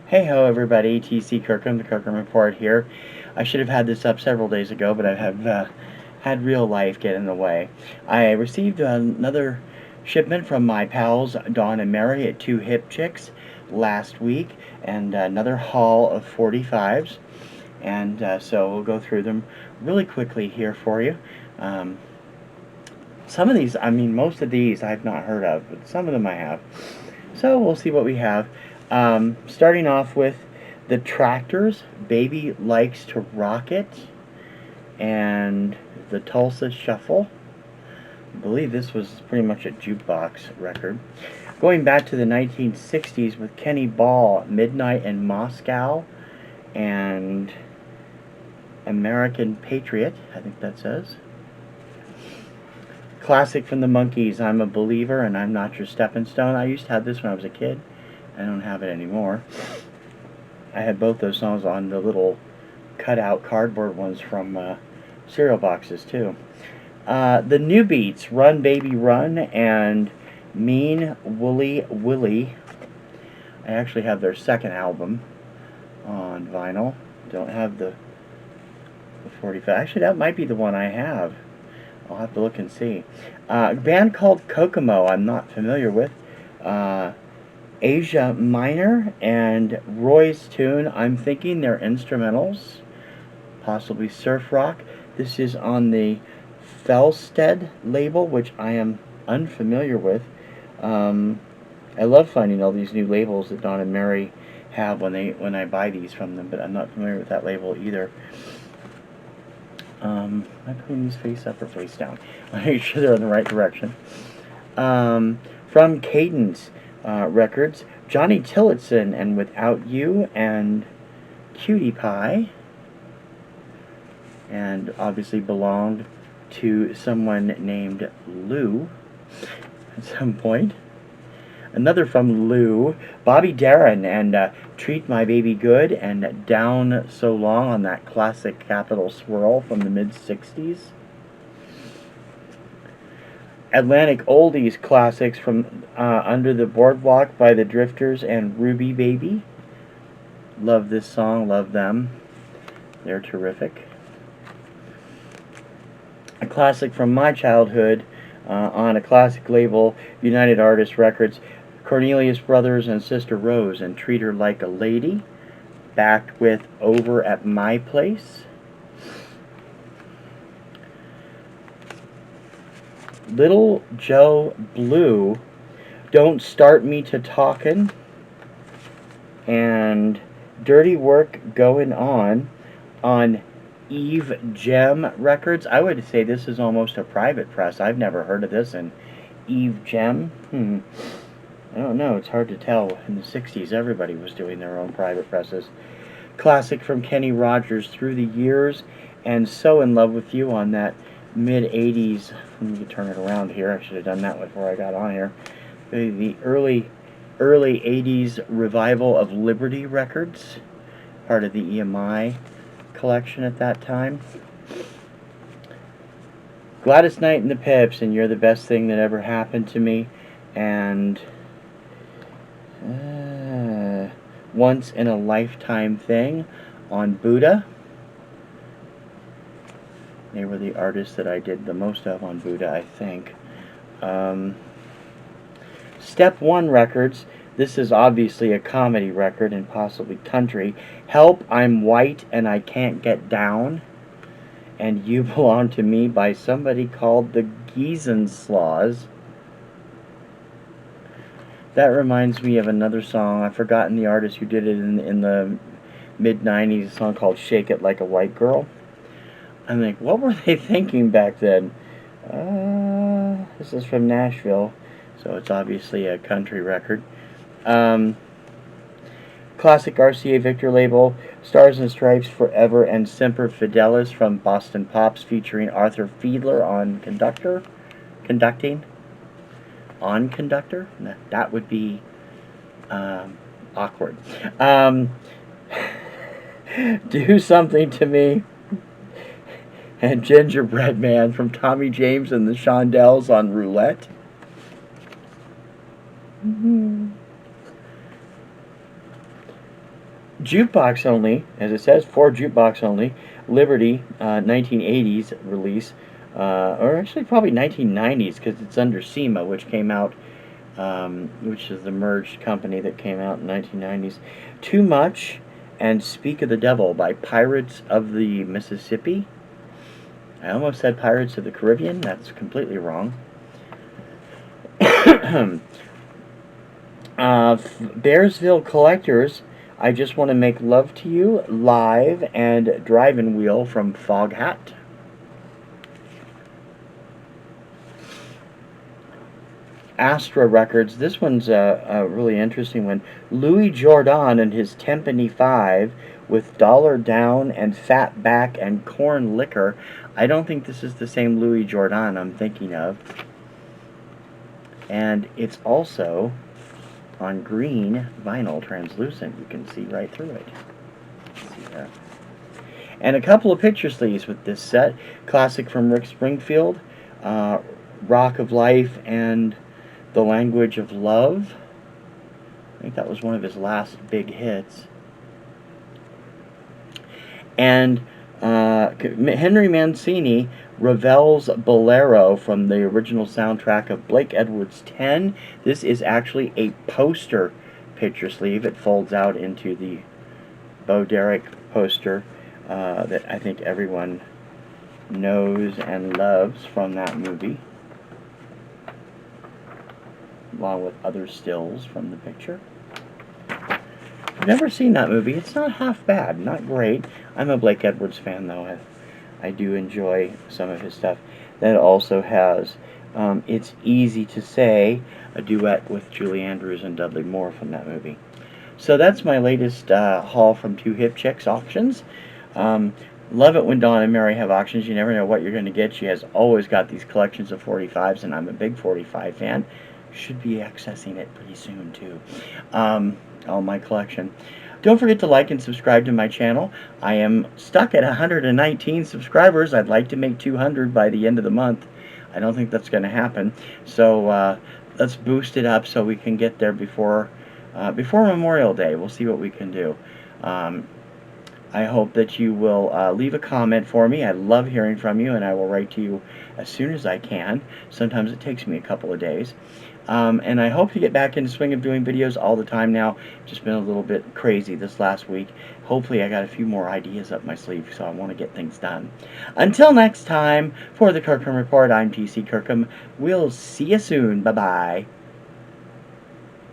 Hey ho everybody, TC Kirkham, the Kirkham Report here. I should have had this up several days ago, but I have had real life get in the way. I received another shipment from my pals Dawn and Mary at Two Hip Chicks last week, and another haul of 45s, and so we'll go through them really quickly here for you. Some of these, most of these I've not heard of, but some of them I have. So we'll see what we have. Starting off with the Tractors, Baby Likes to Rock It, and the Tulsa Shuffle. I believe this was pretty much a jukebox record. Going back to the 1960s with Kenny Ball, Midnight in Moscow, and American Patriot, I think that says. Classic from the Monkees, I'm a Believer and I'm Not Your Stepping Stone. I used to have this when I was a kid. I don't have it anymore. I had both those songs on the little cutout cardboard ones from cereal boxes too. The New Beats, Run Baby Run, and Mean Woolly Willie. I actually have their second album on vinyl. Don't have the 45. Actually, that might be the one I have. I'll have to look and see. A band called Kokomo, I'm not familiar with. Asia Minor and Roy's Tune, I'm thinking they're instrumentals. Possibly surf rock. This is on the Felsted label, which I am unfamiliar with. I love finding all these new labels that Don and Mary have when I buy these from them, but I'm not familiar with that label either. Am I putting these face up or face down? I make sure they're in the right direction. From Cadence Records, Johnny Tillotson and Without You, and Cutie Pie, and obviously belonged to someone named Lou at some point. Another from Lou, Bobby Darin and Treat My Baby Good, and Down So Long on that classic Capitol Swirl from the mid-60s. Atlantic Oldies classics from Under the Boardwalk by the Drifters and Ruby Baby. Love this song, love them. They're terrific. A classic from my childhood on a classic label, United Artists Records, Cornelius Brothers and Sister Rose and Treat Her Like a Lady, backed with Over at My Place. Little Joe Blue, Don't Start Me to Talkin', and Dirty Work Going On Eve Gem Records. I would say this is almost a private press. I've never heard of this. And Eve Gem, I don't know, it's hard to tell. In the 60s, everybody was doing their own private presses. Classic from Kenny Rogers, Through the Years, and So In Love With You on that mid-80s. Let me turn it around here. I should have done that before I got on here. The early 80s revival of Liberty Records, part of the EMI collection at that time. Gladys Knight and the Pips, and You're the Best Thing That Ever Happened to Me, and Once in a Lifetime Thing on Buddha. They were the artists that I did the most of on Buddha, I think. Step One Records. This is obviously a comedy record and possibly country. Help, I'm White and I Can't Get Down, and You Belong to Me by somebody called the Geezenslaws. That reminds me of another song. I've forgotten the artist who did it in the mid-90s, a song called Shake It Like a White Girl. I'm like, what were they thinking back then? This is from Nashville, so it's obviously a country record. Classic RCA Victor label, Stars and Stripes Forever and Semper Fidelis from Boston Pops, featuring Arthur Fiedler on conducting. On conductor? No, that would be awkward. Do Something to Me, and Gingerbread Man from Tommy James and the Shondells on Roulette. Jukebox Only, as it says, for Jukebox Only, Liberty, 1980s release, or actually probably 1990s because it's under SEMA, which came out, which is the merged company that came out in 1990s. Too Much and Speak of the Devil by Pirates of the Mississippi. I almost said Pirates of the Caribbean. That's completely wrong. Bearsville Collectors, I Just Want to Make Love to You, Live, and Driving Wheel from Foghat. Astra Records, this one's a really interesting one. Louis Jordan and his Tempany 5 with Dollar Down and Fat Back and Corn Liquor. I don't think this is the same Louis Jordan I'm thinking of. And it's also on green vinyl, translucent. You can see right through it. See there. And a couple of picture sleeves with this set. Classic from Rick Springfield, Rock of Life, and The Language of Love. I think that was one of his last big hits. And Henry Mancini, Ravel's Bolero from the original soundtrack of Blake Edwards 10. This is actually a poster picture sleeve. It folds out into the Bo Derek poster that I think everyone knows and loves from that movie, along with other stills from the picture. I've never seen that movie. It's not half bad, not great. I'm a Blake Edwards fan, though. I do enjoy some of his stuff. That also has It's Easy to Say, a duet with Julie Andrews and Dudley Moore from that movie. So that's my latest haul from Two Hip Chicks Auctions. Love it when Dawn and Mary have auctions. You never know what you're going to get. She has always got these collections of 45s, and I'm a big 45 fan. Should be accessing it pretty soon, too. All my collection. Don't forget to like and subscribe to my channel. I am stuck at 119 subscribers. I'd like to make 200 by the end of the month. I don't think that's going to happen. So let's boost it up so we can get there before Memorial Day. We'll see what we can do. I hope that you will leave a comment for me. I love hearing from you, and I will write to you as soon as I can. Sometimes it takes me a couple of days. And I hope to get back in the swing of doing videos all the time now. Just been a little bit crazy this last week. Hopefully I got a few more ideas up my sleeve, so I want to get things done. Until next time, for the Kirkham Report, I'm TC Kirkham. We'll see you soon. Bye-bye.